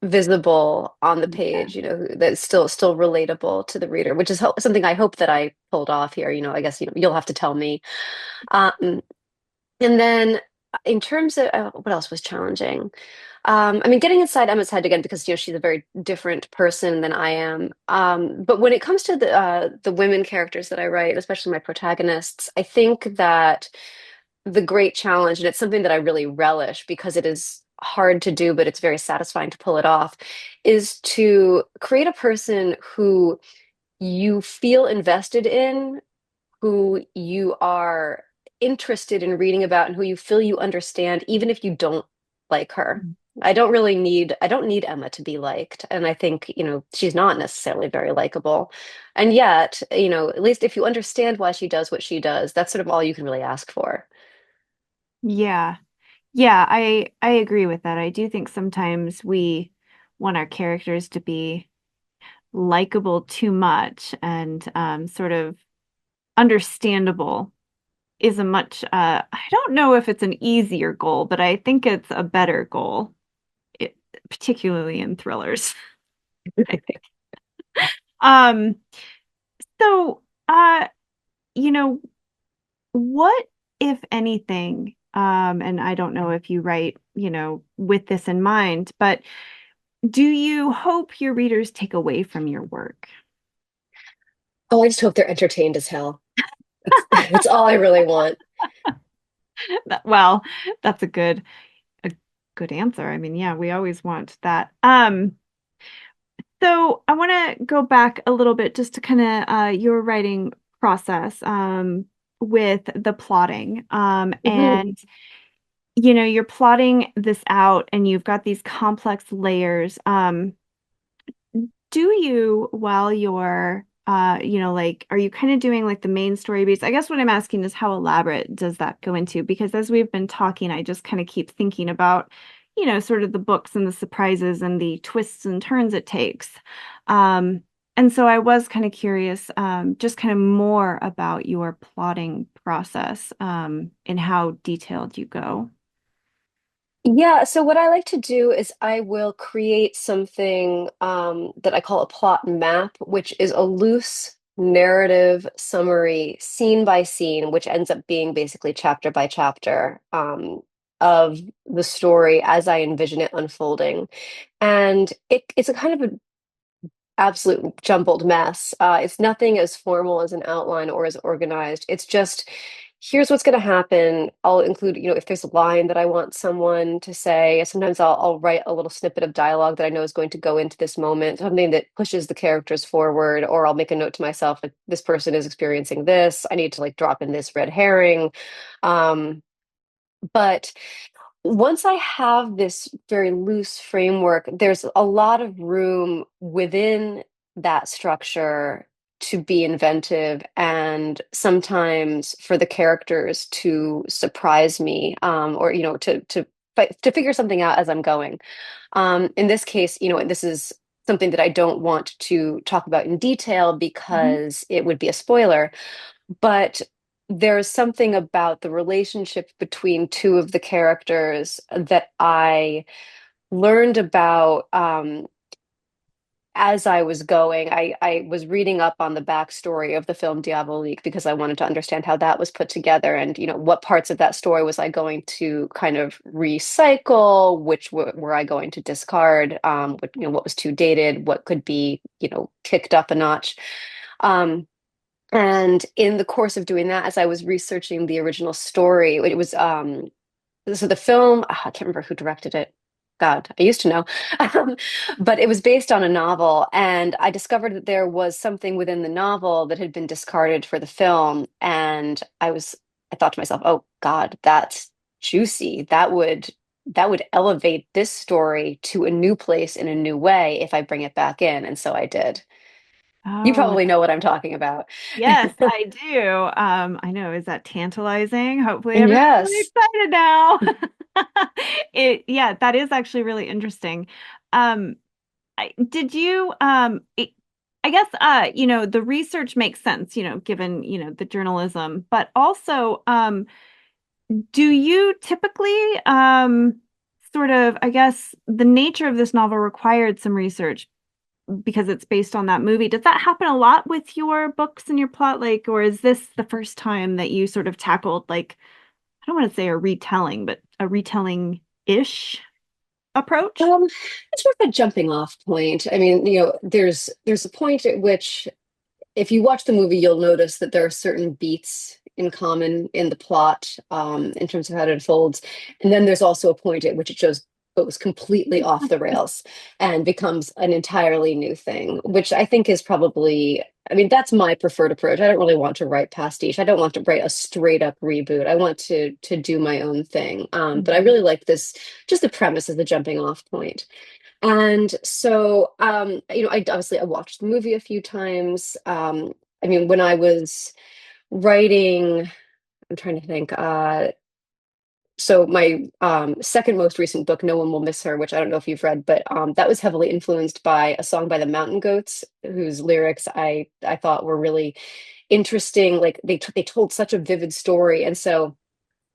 visible on the Yeah. page, that's still relatable to the reader, which is something I hope that I pulled off here. I guess you'll have to tell me. Um, and then in terms of what else was challenging? I mean, getting inside Emma's head again because she's a very different person than I am. But when it comes to the women characters that I write, especially my protagonists, I think that the great challenge, and it's something that I really relish because it is hard to do, but it's very satisfying to pull it off, is to create a person who you feel invested in, who you are interested in reading about, and who you feel you understand, even if you don't like her. I don't need Emma to be liked. And I think, she's not necessarily very likable. And yet, at least if you understand why she does what she does, that's sort of all you can really ask for. Yeah. Yeah, I agree with that. I do think sometimes we want our characters to be likable too much and sort of understandable is a much I don't know if it's an easier goal, but I think it's a better goal, it, particularly in thrillers, I think. Um, so you know, what, if anything, and I don't know if you write, with this in mind, but do you hope your readers take away from your work? Oh, I just hope they're entertained as hell. That's all I really want. Well, that's a good answer. I mean, yeah, we always want that. So I want to go back a little bit just to kind of your writing process with the plotting. Mhm. And you're plotting this out and you've got these complex layers. Do you, while you're, like, are you kind of doing like the main story beats? I guess what I'm asking is how elaborate does that go into? Because as we've been talking, I just kind of keep thinking about, sort of the books and the surprises and the twists and turns it takes. Um, and so I was kind of curious, just kind of more about your plotting process, and how detailed you go. Yeah, so what I like to do is I will create something that I call a plot map, which is a loose narrative summary, scene by scene, which ends up being basically chapter by chapter of the story as I envision it unfolding. And it's a kind of absolute jumbled mess. It's nothing as formal as an outline or as organized. It's just, here's what's going to happen. I'll include, if there's a line that I want someone to say, sometimes I'll write a little snippet of dialogue that I know is going to go into this moment, something that pushes the characters forward, or I'll make a note to myself, like, this person is experiencing this. I need to like drop in this red herring. But once I have this very loose framework, there's a lot of room within that structure to be inventive and sometimes for the characters to surprise me, or to figure something out as I'm going. In this case, this is something that I don't want to talk about in detail Mhm. because it would be a spoiler, but there's something about the relationship between two of the characters that I learned about as I was going, I was reading up on the backstory of the film Diabolique because I wanted to understand how that was put together and, what parts of that story was I going to kind of recycle, which were I going to discard, what was too dated, what could be, kicked up a notch. Um, and in the course of doing that, as I was researching the original story, it was so the film, I can't remember who directed it. God, I used to know. Um, but it was based on a novel, and I discovered that there was something within the novel that had been discarded for the film. And I thought to myself, oh God, that's juicy. That would elevate this story to a new place in a new way if I bring it back in. And so I did. You Oh, probably know what I'm talking about. yes, I do. I know. Is that tantalizing? Hopefully everyone's really Yes. excited now. Yeah, that is actually really interesting. Um, did you, I guess, the research makes sense, given, the journalism, but also, do you typically, sort of, I guess, the nature of this novel required some research because it's based on that movie. Does that happen a lot with your books and your plot? Like, or is this the first time that you sort of tackled, like, I don't want to say a retelling, but a retelling-ish approach? It's sort of a jumping off point. I mean, there's a point at which if you watch the movie, you'll notice that there are certain beats in common in the plot, in terms of how it unfolds. And then there's also a point at which it just goes completely off the rails and becomes an entirely new thing, which I think is probably, I mean, that's my preferred approach. I don't really want to write pastiche. I don't want to write a straight up reboot. I want to do my own thing. But I Mhm. really like this, just the premise as the jumping off point. And so, I watched the movie a few times. I mean, when I was writing, I'm trying to think. So my second most recent book, No One Will Miss Her, which I don't know if you've read, but that was heavily influenced by a song by the Mountain Goats, whose lyrics I thought were really interesting. Like they told such a vivid story, and so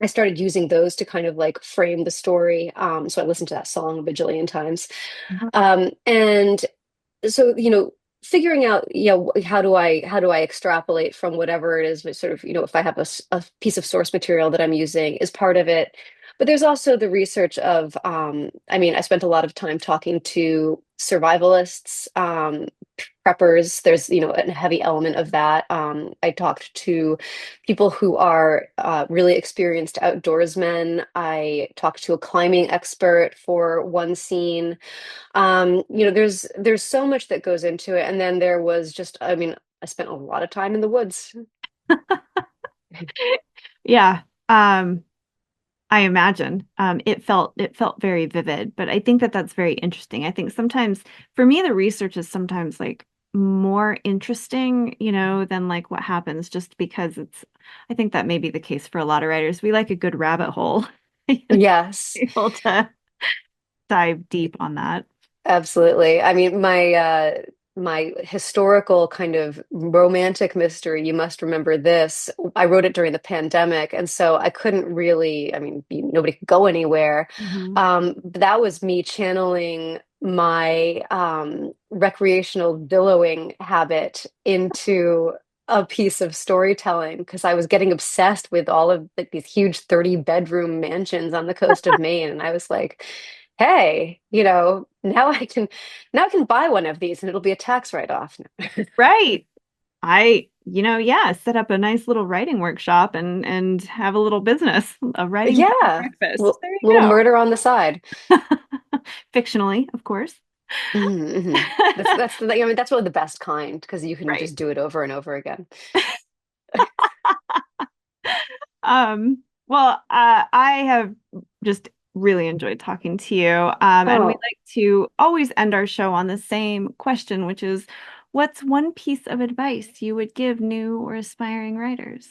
I started using those to kind of like frame the story. So I listened to that song a bajillion times. And so, figuring out, how do I extrapolate from whatever it is, but sort of, if I have a piece of source material that I'm using is part of it. But there's also the research of, I mean, I spent a lot of time talking to survivalists, preppers. There's, a heavy element of that. I talked to people who are really experienced outdoorsmen. I talked to a climbing expert for one scene. There's so much that goes into it. And then there was just, I mean, I spent a lot of time in the woods. Yeah. I imagine it felt very vivid, but I think that that's very interesting. I think sometimes for me the research is sometimes like more interesting, than like what happens just because I think that may be the case for a lot of writers. We like a good rabbit hole, Yes, able to dive deep on that. absolutely. I mean, my historical kind of romantic mystery, you must remember this. I wrote it during the pandemic, and so I couldn't really, I mean, nobody could go anywhere. Mhm. But that was me channeling my recreational billowing habit into a piece of storytelling because I was getting obsessed with all of like, these huge 30-bedroom mansions on the coast of Maine. And I was like, hey, now I can buy one of these and it'll be a tax write-off. Right. Yeah, set up a nice little writing workshop and have a little business, a writing bed and Yeah, breakfast. little, There little you murder on the side. go. Fictionally, of course. Hmm. I mean, that's really the best kind because you can Right. just do it over and over again. I have just really enjoyed talking to you. And we Oh, like to always end our show on the same question, which is, what's one piece of advice you would give new or aspiring writers?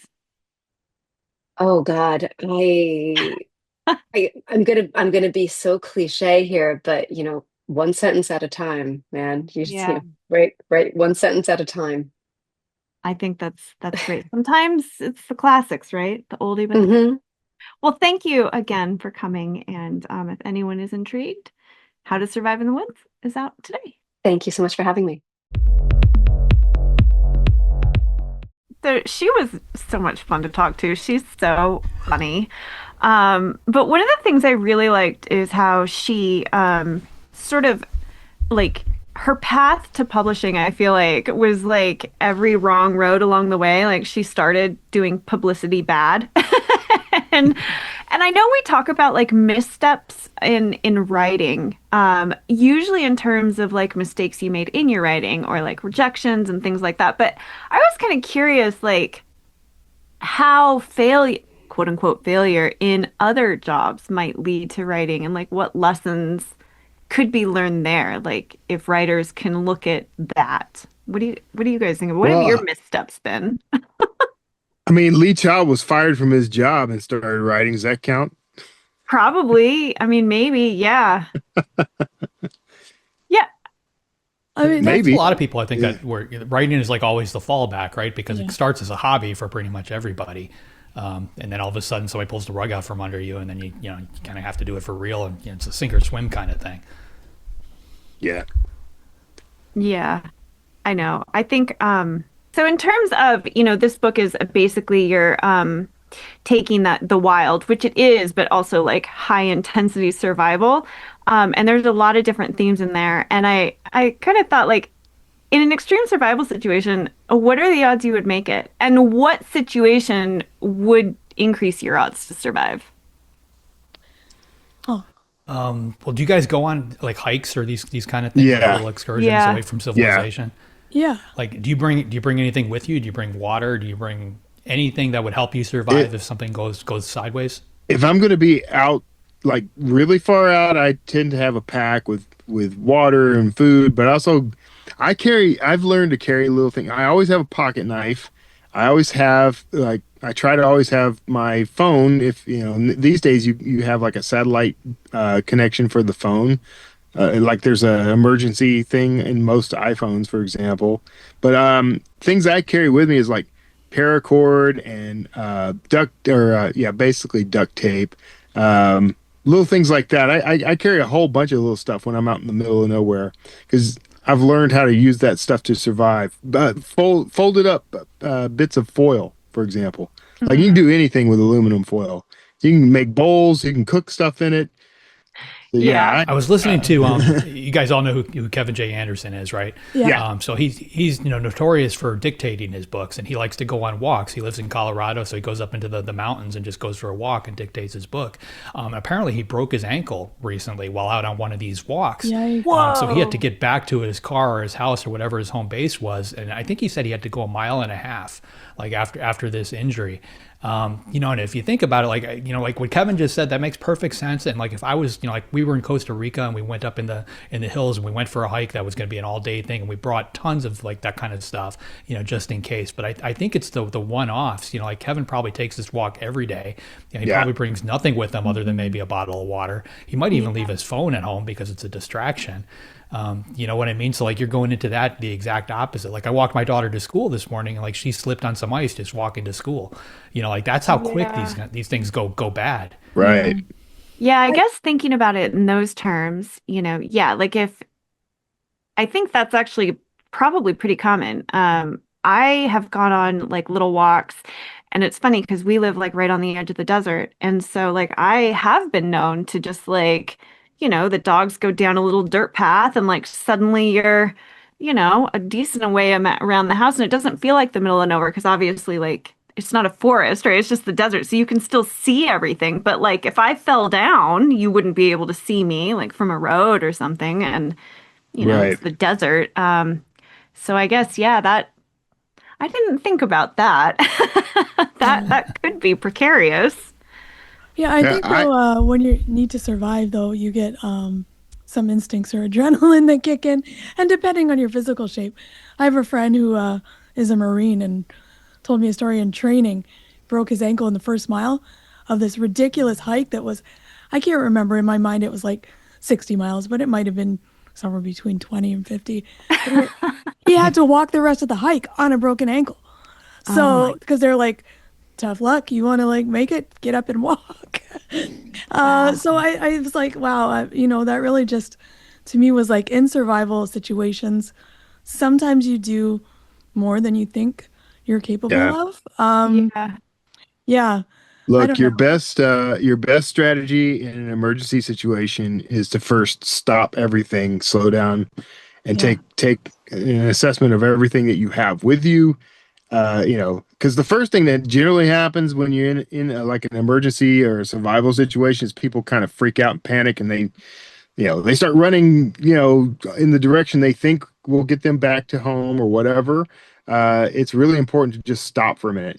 oh God, I'm gonna be so cliche here, but one sentence at a time, man. You just, Yeah. write one sentence at a time. I think that's great. Sometimes it's the classics, right? The oldie but the good. Hmm. Well, thank you again for coming. And if anyone is intrigued, How to Survive in the Woods is out today. Thank you so much for having me. So she was so much fun to talk to. She's so funny. But one of the things I really liked is how she sort of like her path to publishing, I feel like, was like every wrong road along the way. Like she started doing publicity bad. and and I know we talk about like missteps in writing, usually in terms of like mistakes you made in your writing or like rejections and things like that. But I was kind of curious, like how failure, quote unquote, failure in other jobs might lead to writing and like what lessons could be learned there. Like if writers can look at that. What do you guys think of what have your Well, missteps been? I mean, Lee Child was fired from his job and started writing. Does that count? Probably. I mean, maybe. Yeah. Yeah. I mean, That's a Maybe. lot of people, I think, Yeah. that where writing is like always the fallback, right? Because yeah. it starts as a hobby for pretty much everybody. And then all of a sudden somebody pulls the rug out from under you and then you kind of have to do it for real. And it's a sink or swim kind of thing. Yeah. Yeah. I know. I think so in terms of, this book is basically you're taking that the wild, which it is, but also like high intensity survival. And there's a lot of different themes in there. And I kind of thought like in an extreme survival situation, what are the odds you would make it? And what situation would increase your odds to survive? Oh, Well, do you guys go on like hikes or these kind of things, like Yeah. little excursions Yeah. away from Yeah. civilization? yeah. Like, do you bring anything with you? Do you bring water? Do you bring anything that would help you survive It, if something goes sideways? if I'm going to be out, like really far out, I tend to have a pack with water and food, but also I've learned to carry a little thing. I always have a pocket knife. I always have like I try to always have my phone. If these days you have like a satellite connection for the phone. Like there's a emergency thing in most iPhones, for example. But things I carry with me is like paracord and duct or yeah, basically duct tape. Little things like that. I carry a whole bunch of little stuff when I'm out in the middle of nowhere because I've learned how to use that stuff to survive. But folded up bits of foil, for example. Like you can do anything with aluminum foil. You can make bowls. You can cook stuff in it. So, Yeah. yeah, I was listening to you guys all know who Kevin J. Anderson is, right? Yeah. So he's notorious for dictating his books, and he likes to go on walks. He lives in Colorado, so he goes up into the mountains and just goes for a walk and dictates his book. Apparently, he broke his ankle recently while out on one of these walks. Yikes. So he had to get back to his car or his house or whatever his home base was, and I think he said he had to go a mile and a half, like after this injury. And if you think about it, like what Kevin just said, that makes perfect sense. And like if I was, like we were in Costa Rica and we went up in the hills and we went for a hike that was going to be an all day thing, and we brought tons of like that kind of stuff, just in case. But I think it's the one offs. Like Kevin probably takes this walk every day. He Yeah. probably brings nothing with him other than maybe a bottle of water. He might even leave his phone at home because it's a distraction. You know what I mean? So like you're going into the exact opposite. Like I walked my daughter to school this morning and like she slipped on some ice just walking to school. Like that's how quick Yeah. these things go bad. right. Yeah, I guess thinking about it in those terms, yeah, like if I think that's actually probably pretty common. I have gone on like little walks, and it's funny because we live like right on the edge of the desert. And so like I have been known to just like, the dogs go down a little dirt path and like suddenly you're, a decent way around the house and it doesn't feel like the middle of nowhere because obviously like it's not a forest, right? It's just the desert. So you can still see everything. But like if I fell down, you wouldn't be able to see me like from a road or something. And, Right. it's the desert. So I guess, yeah, that I didn't think about that. That could be precarious. Yeah, I Yeah, think though, when you need to survive, though, you get some instincts or adrenaline that kick in, and depending on your physical shape. I have a friend who is a Marine and told me a story in training, broke his ankle in the first mile of this ridiculous hike that was, I can't remember, in my mind it was like 60 miles, but it might have been somewhere between 20 and 50. But he had to walk the rest of the hike on a broken ankle. So, because they're like, tough luck. You want to like make it, get up and walk. Wow. So I was like, wow, that really just to me was like in survival situations, sometimes you do more than you think you're capable Yeah. of. Yeah. Yeah, I Look, don't know. your best strategy in an emergency situation is to first stop everything, slow down, and Yeah, take an assessment of everything that you have with you. Because the first thing that generally happens when you're in like an emergency or a survival situation is people kind of freak out and panic, and they start running, in the direction they think will get them back to home or whatever. It's really important to just stop for a minute.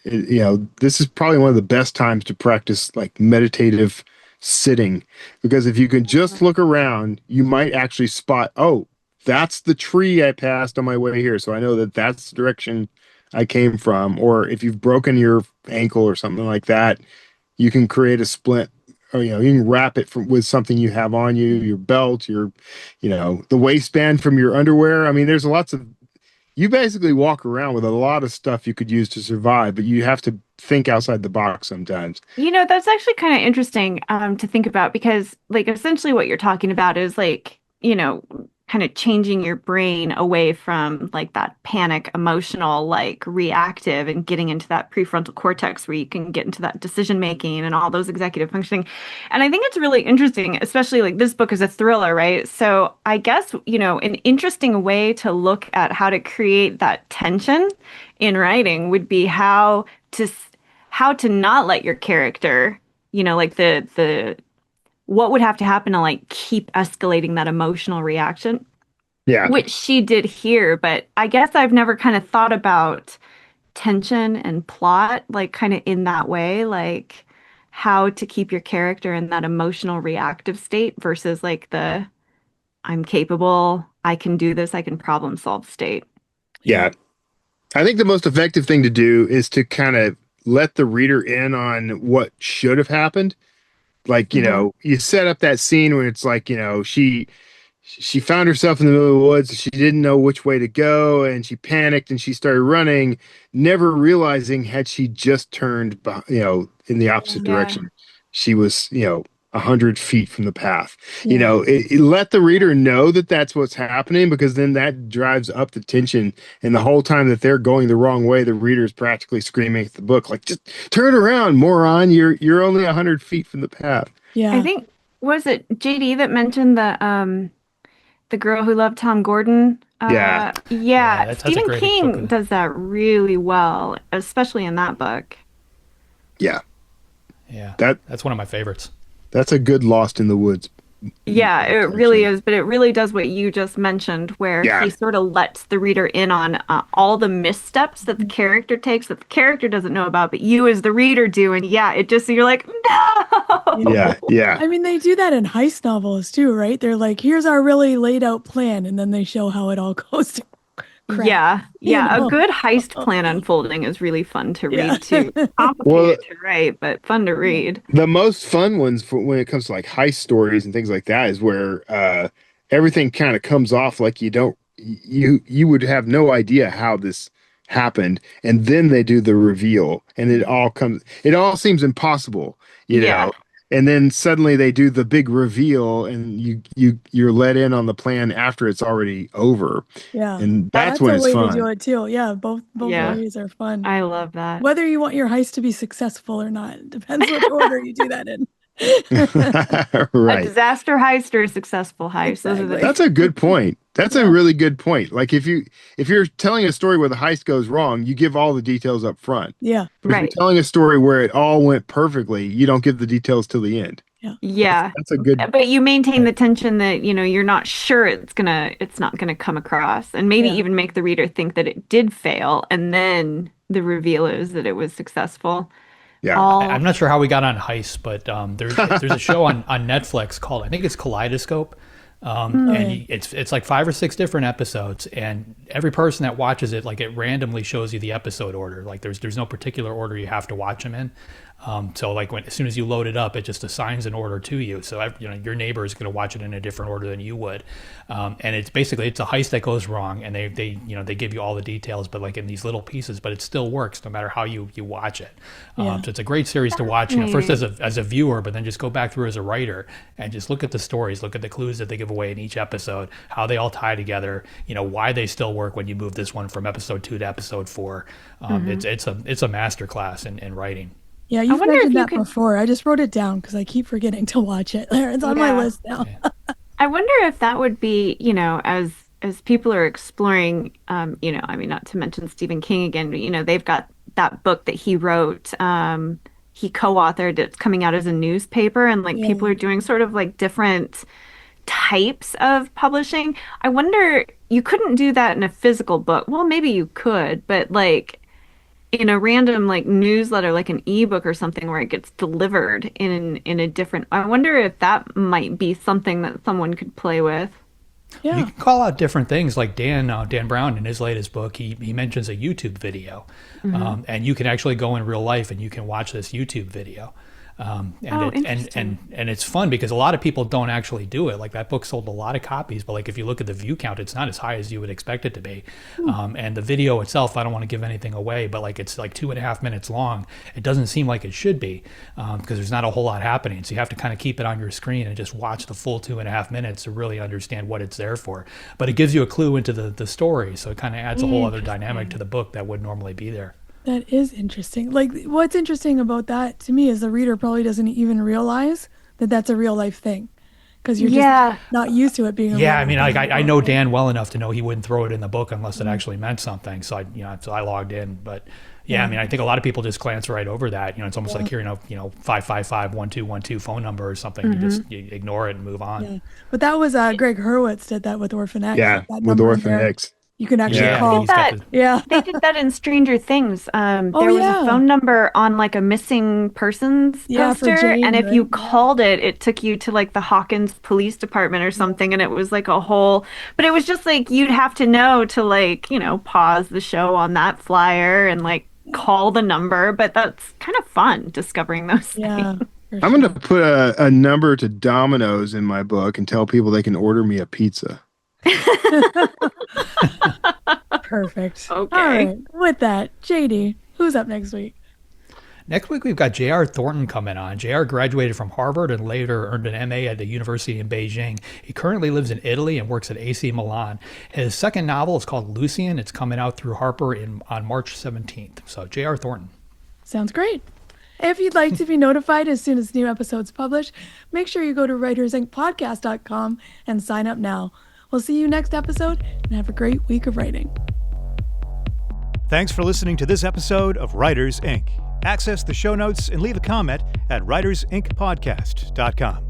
This is probably one of the best times to practice like meditative sitting, because if you can just look around, you might actually spot, oh, that's the tree I passed on my way here. So I know that that's the direction I came from. Or if you've broken your ankle or something like that, you can create a splint, or you can wrap it with something you have on you, your belt, the waistband from your underwear. I mean, there's lots of, you basically walk around with a lot of stuff you could use to survive, but you have to think outside the box sometimes. That's actually kind of interesting to think about because, like, essentially what you're talking about is like, kind of changing your brain away from like that panic, emotional, like reactive, and getting into that prefrontal cortex where you can get into that decision making and all those executive functioning. And I think it's really interesting, especially like this book is a thriller, right? So I guess, an interesting way to look at how to create that tension in writing would be how to not let your character, like the what would have to happen to like keep escalating that emotional reaction, Yeah. which she did here. But I guess I've never kind of thought about tension and plot like kind of in that way, like how to keep your character in that emotional reactive state versus like the I'm capable, I can do this, I can problem solve state. Yeah. I think the most effective thing to do is to kind of let the reader in on what should have happened. Like, Hmm. you set up that scene where it's like, she found herself in the middle of the woods. She didn't know which way to go, and she panicked and she started running, never realizing had she just turned, in the opposite Yeah. direction, she was, 100 feet from the path. yeah, It let the reader know that that's what's happening, because then that drives up the tension. And the whole time that they're going the wrong way, the reader is practically screaming at the book, like, just turn around, moron! You're only 100 feet from the path. I yeah, think was it JD that mentioned the girl who loved Tom Gordon. Yeah, Yeah, Yeah, that's a Stephen great book. King does that really well, especially in that book. yeah. Yeah, That that's one of my favorites. that's a good Lost in the Woods Yeah, book, it really actually. is, but it really does what you just mentioned, where Yeah, he sort of lets the reader in on all the missteps that the character takes that the character doesn't know about, but you as the reader do, and yeah, it just you're like, yeah. no. yeah, yeah, I mean, they do that in heist novels too, right? They're like, here's our really laid out plan, and then they show how it all goes to crap, Yeah, you yeah, a know? good heist plan unfolding is really fun to Yeah. read too. well, Complicated to write, but fun to Yeah. read. the most fun ones for when it comes to like heist stories and things like that is where everything kind of comes off like you would have no idea how this happened, and then they do the reveal, and it all seems impossible, you Yeah. know and then suddenly they do the big reveal, and you're let in on the plan after it's already over, Yeah. and that's That's That's when a it's way to do fun. it too. Yeah, both yeah. ways are fun. I love that. Whether you want your heist to be successful or not, it depends which order you do that in. A Right. disaster heist or a successful heist. Those are the Exactly. That's a good point. That's a Yeah. really good point. Like, if you're telling a story where the heist goes wrong, you give all the details up front. Yeah. But if you're right. telling a story where it all went perfectly, you don't give the details till the end. Yeah. Yeah. That's a good. But you maintain Right. the tension that, you're not sure it's not gonna come across. And maybe Yeah. even make the reader think that it did fail. And then the reveal is that it was successful. Yeah. I'm All not sure how we got on heist, but there's a show on Netflix called, I think it's Kaleidoscope, Oh, and yeah. it's like 5 or 6 different episodes, and every person that watches it, like, it randomly shows you the episode order. Like, there's no particular order you have to watch them in. So like as soon as you load it up, it just assigns an order to you. So your neighbor is going to watch it in a different order than you would. And it's a heist that goes wrong, and they give you all the details, but like in these little pieces, but it still works no matter how you watch it. So it's a great series to watch, first as a viewer, but then just go back through as a writer and just look at the stories, look at the clues that they give away in each episode, how they all tie together, why they still work when you move this one from episode 2 to episode 4. It's a masterclass in writing. Yeah, you've mentioned that before. I just wrote it down because I keep forgetting to watch it. It's on my list now. I wonder if that would be, as people are exploring, not to mention Stephen King again, but, they've got that book that he wrote, he co-authored, it's coming out as a newspaper, and people are doing sort of like different types of publishing. I wonder, you couldn't do that in a physical book. Well, maybe you could, but like in a random like newsletter, like an ebook or something where it gets delivered in a different, I wonder if that might be something that someone could play with. Yeah. You can call out different things, like Dan Brown in his latest book, he mentions a YouTube video, and you can actually go in real life and you can watch this YouTube video. And it's fun because a lot of people don't actually do it. Like that book sold a lot of copies, but like if you look at the view count, it's not as high as you would expect it to be. And the video itself, I don't want to give anything away, but like it's like 2.5 minutes long. It doesn't seem like it should be, because there's not a whole lot happening. So you have to kind of keep it on your screen and just watch the full 2.5 minutes to really understand what it's there for. But it gives you a clue into the story, so it kind of adds a whole other dynamic to the book that would normally be there. That is interesting. Like, what's interesting about that to me is the reader probably doesn't even realize that that's a real life thing, because you're just not used to it being. I know Dan well enough to know he wouldn't throw it in the book unless it actually meant something. So I logged in, but I think a lot of people just glance right over that. It's almost like hearing 555-1212 phone number or something. You ignore it and move on. Yeah. But that was Greg Hurwitz did that with Orphan X. Yeah, with Orphan X. You can actually call. They did that in Stranger Things. There was a phone number on like a missing persons poster, Jane, and if you called it, it took you to like the Hawkins Police Department or something, and it was like a whole. But it was just like you'd have to know to like pause the show on that flyer and like call the number. But that's kind of fun discovering those things. I'm going to put a number to Domino's in my book and tell people they can order me a pizza. Perfect. Okay. All right. With that, JD, who's up next week? Next week, we've got J.R. Thornton coming on. J.R. graduated from Harvard and later earned an M.A. at the University in Beijing. He currently lives in Italy and works at AC Milan. His second novel is called Lucian. It's coming out through Harper on March 17th. So J.R. Thornton. Sounds great. If you'd like to be notified as soon as new episodes publish, make sure you go to writersincpodcast.com and sign up now. We'll see you next episode, and have a great week of writing. Thanks for listening to this episode of Writers Inc. Access the show notes and leave a comment at writersincpodcast.com.